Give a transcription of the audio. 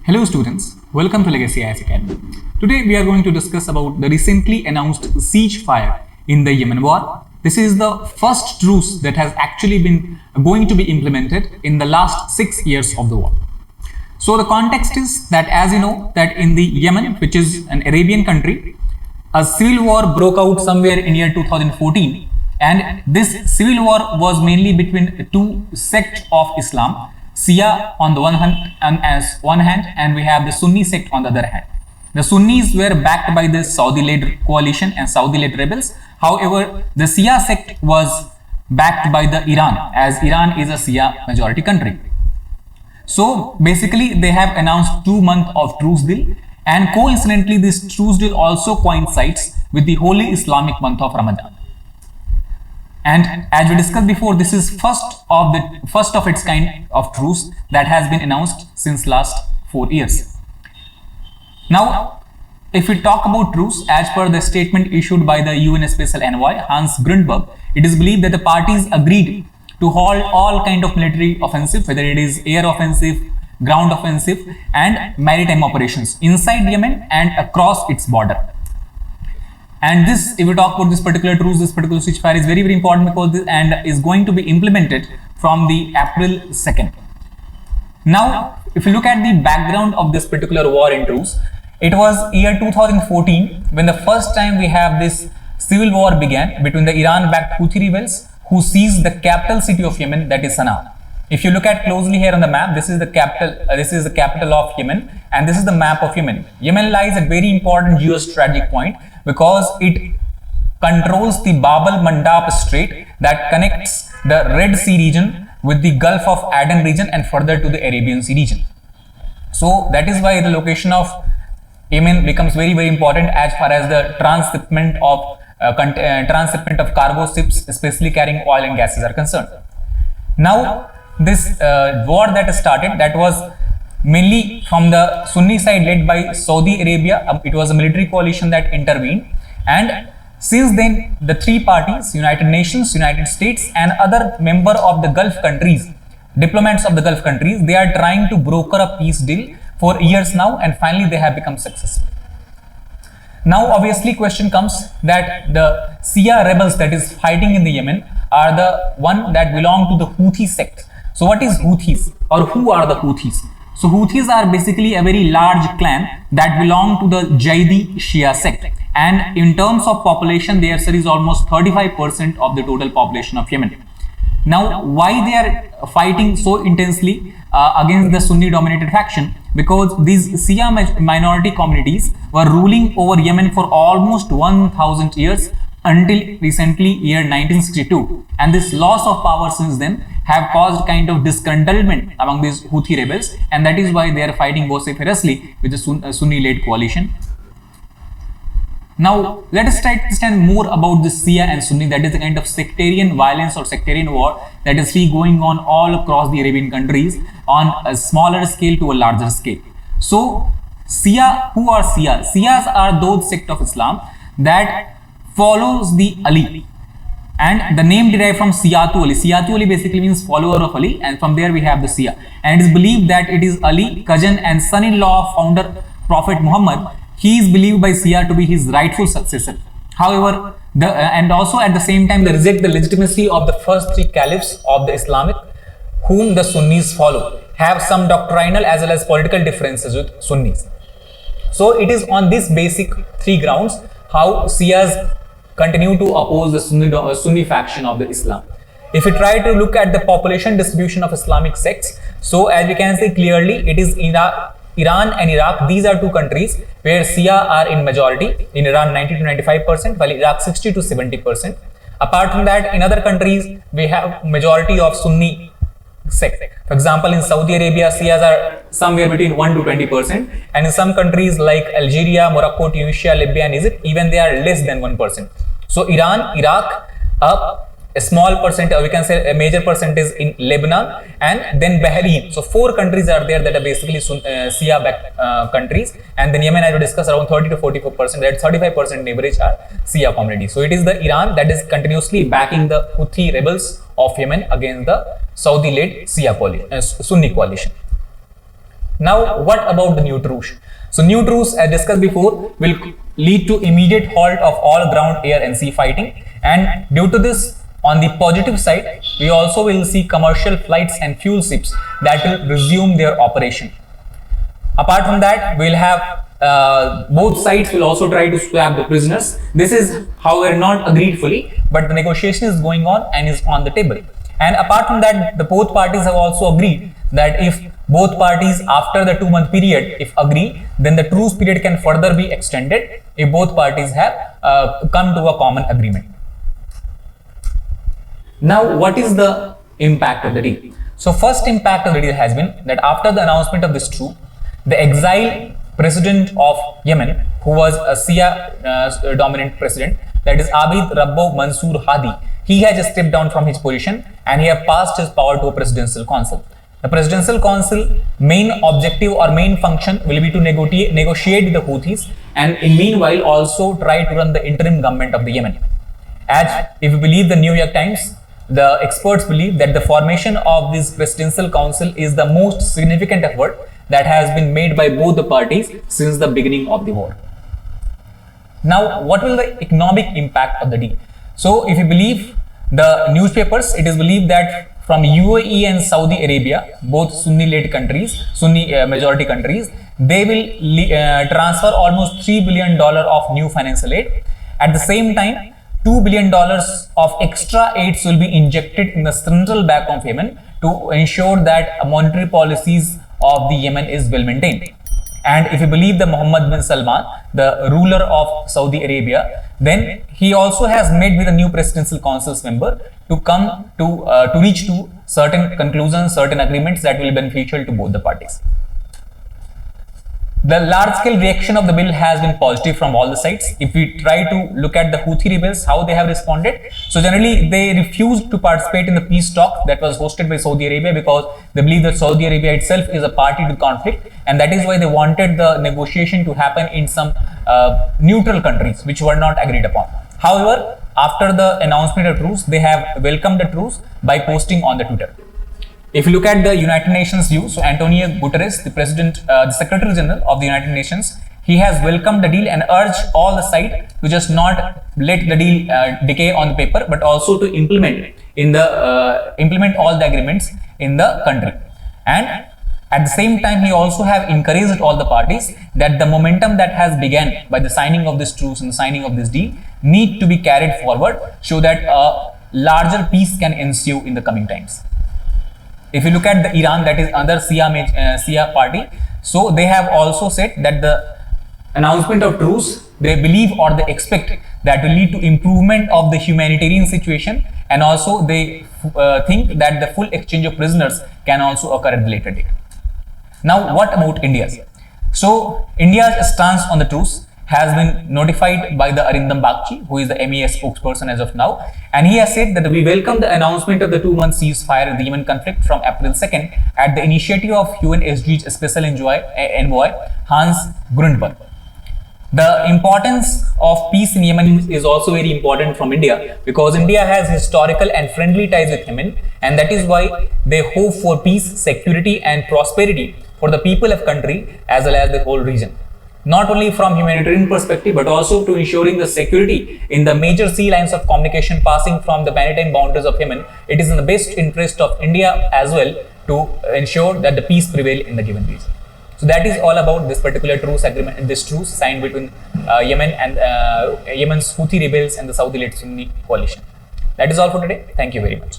Hello students, welcome to Legacy IAS Academy. Today we are going to discuss about the recently announced ceasefire in the Yemen War. This is the first truce that has actually been going to be implemented in the last 6 years of the war. So the context is that, as you know, that in the Yemen, which is an Arabian country, a civil war broke out somewhere in year 2014, and this civil war was mainly between two sects of Islam. Shia on the one hand, and we have the Sunni sect on the other hand. The Sunnis were backed by the Saudi-led coalition and Saudi-led rebels. However, the Shia sect was backed by the Iran, as Iran is a Shia majority country. So basically, they have announced 2 months of truce deal, and coincidentally, this truce deal also coincides with the holy Islamic month of Ramadan. And as we discussed before, this is first of its kind of truce that has been announced since last 4 years. Now, if we talk about truce, as per the statement issued by the UN Special Envoy Hans Grundberg, it is believed that the parties agreed to halt all kind of military offensive, whether it is air offensive, ground offensive, and maritime operations inside Yemen and across its border. And this, if we talk about this particular truce, this particular ceasefire is very important because this and is going to be implemented from the April 2nd. Now, if you look at the background of this particular war and truce, it was year 2014 when the first time we have this civil war began between the Iran-backed Houthi rebels who seized the capital city of Yemen, that is Sana'a. If you look at closely here on the map, this is the capital of Yemen, and this is the map of Yemen. Yemen lies at very important geostrategic point because it controls the Bab el-Mandab Strait that connects the Red Sea region with the Gulf of Aden region and further to the Arabian Sea region. So that is why the location of Yemen becomes very, very important as far as the transshipment of cargo ships, especially carrying oil and gases, are concerned. Now, this war that started, that was mainly from the Sunni side led by Saudi Arabia. It was a military coalition that intervened, and since then the three parties, United Nations, United States, and other member of the Gulf countries, diplomats of the Gulf countries, they are trying to broker a peace deal for years now, and finally they have become successful. Now obviously question comes that the Shia rebels that is fighting in the Yemen are the one that belong to the Houthi sect. So what is Houthis, or who are the Houthis? So Houthis are basically a very large clan that belong to the Jaidi Shia sect, and in terms of population their share is almost 35% of the total population of Yemen. Now why they are fighting so intensely against the Sunni dominated faction? Because these Shia minority communities were ruling over Yemen for almost 1000 years until recently year 1962, and this loss of power since then have caused kind of discontentment among these Houthi rebels, and that is why they are fighting vociferously with the Sunni-led coalition. Now, let us try to understand more about this Shia and Sunni, that is the kind of sectarian violence or sectarian war that is going on all across the Arabian countries on a smaller scale to a larger scale. So, Shia, who are Shia? Shias are those sect of Islam that follows the Ali, and the name derived from Siyatu Ali. Siyatu Ali basically means follower of Ali, and from there we have the Shia. And it is believed that it is Ali, cousin and son-in-law of founder Prophet Muhammad. He is believed by Shia to be his rightful successor. However, and also at the same time they reject the legitimacy of the first 3 caliphs of the Islamic, whom the Sunnis follow, have some doctrinal as well as political differences with Sunnis. So it is on this basic 3 grounds how Shias continue to oppose the Sunni faction of the Islam. If we try to look at the population distribution of Islamic sects, so as we can say clearly, it is Iran and Iraq. These are 2 countries where Shia are in majority. In Iran 90 to 95%, while Iraq 60 to 70%. Apart from that, in other countries we have majority of Sunni sect. For example, in Saudi Arabia, Shias are somewhere between 1 to 20%, and in some countries like Algeria, Morocco, Tunisia, Libya, and Egypt, even they are less than 1%. So Iran, Iraq, a small percent, or we can say a major percentage in Lebanon, and then Bahrain. So 4 countries are there that are basically Shia-backed countries, and then Yemen, as we discussed, around 30 to 44%, that 35% in average are Shia community. So it is the Iran that is continuously backing the Houthi rebels of Yemen against the Saudi-led Sunni coalition. Now, what about the new truce? So, new truce, as discussed before, will lead to immediate halt of all ground, air and sea fighting, and due to this, on the positive side, we also will see commercial flights and fuel ships that will resume their operation. Apart from that, we will have both sides will also try to swap the prisoners. This is, however, not agreed fully, but the negotiation is going on and is on the table. And apart from that, the both parties have also agreed that if both parties after the 2-month period, if agree, then the truce period can further be extended if both parties have come to a common agreement. Now, what is the impact of the deal? So, first impact of the deal has been that after the announcement of this truce, the exiled president of Yemen, who was a Shia dominant president, that is Abid Rabbo Mansour Hadi, he has stepped down from his position and he has passed his power to a presidential council. The presidential council main objective or main function will be to negotiate with the Houthis, and in meanwhile also try to run the interim government of the Yemen. As if you believe the New York Times, the experts believe that the formation of this presidential council is the most significant effort that has been made by both the parties since the beginning of the war. Now, what will the economic impact of the deal? So, if you believe the newspapers, it is believed that from UAE and Saudi Arabia, both Sunni-led countries, Sunni majority countries, they will transfer almost $3 billion of new financial aid. At the same time, $2 billion of extra aids will be injected in the central bank of Yemen to ensure that monetary policies of the Yemen is well maintained. And if you believe the Mohammed bin Salman, the ruler of Saudi Arabia, then he also has met with the new presidential council's member to come to reach to certain conclusions, certain agreements that will be beneficial to both the parties. The large-scale reaction of the bill has been positive from all the sides. If we try to look at the Houthi rebels, how they have responded. So generally, they refused to participate in the peace talk that was hosted by Saudi Arabia because they believe that Saudi Arabia itself is a party to conflict, and that is why they wanted the negotiation to happen in some neutral countries which were not agreed upon. However, after the announcement of truce, they have welcomed the truce by posting on the Twitter. If you look at the United Nations view, so Antonio Guterres, the Secretary General of the United Nations, he has welcomed the deal and urged all the sides to just not let the deal decay on the paper, but also to implement all the agreements in the country. And at the same time, he also have encouraged all the parties that the momentum that has begun by the signing of this truce and the signing of this deal need to be carried forward so that a larger peace can ensue in the coming times. If you look at the Iran, that is another Shia party, so they have also said that the announcement of truce, they believe or they expect that will lead to improvement of the humanitarian situation, and also they think that the full exchange of prisoners can also occur at the later date. Now, what about India? So, India's stance on the truce has been notified by the Arindam Bagchi, who is the MEA spokesperson as of now, and he has said that we welcome the announcement of the 2-month ceasefire in the Yemen conflict from April 2nd at the initiative of UNSG's Special Envoy Hans Grundberg. The importance of peace in Yemen is also very important from India because India has historical and friendly ties with Yemen, and that is why they hope for peace, security and prosperity for the people of country as well as the whole region. Not only from humanitarian perspective, but also to ensuring the security in the major sea lines of communication passing from the maritime boundaries of Yemen. It is in the best interest of India as well to ensure that the peace prevail in the given region. So that is all about this particular truce agreement, this truce signed between Yemen and Yemen's Houthi rebels and the Saudi-led Sunni coalition. That is all for today. Thank you very much.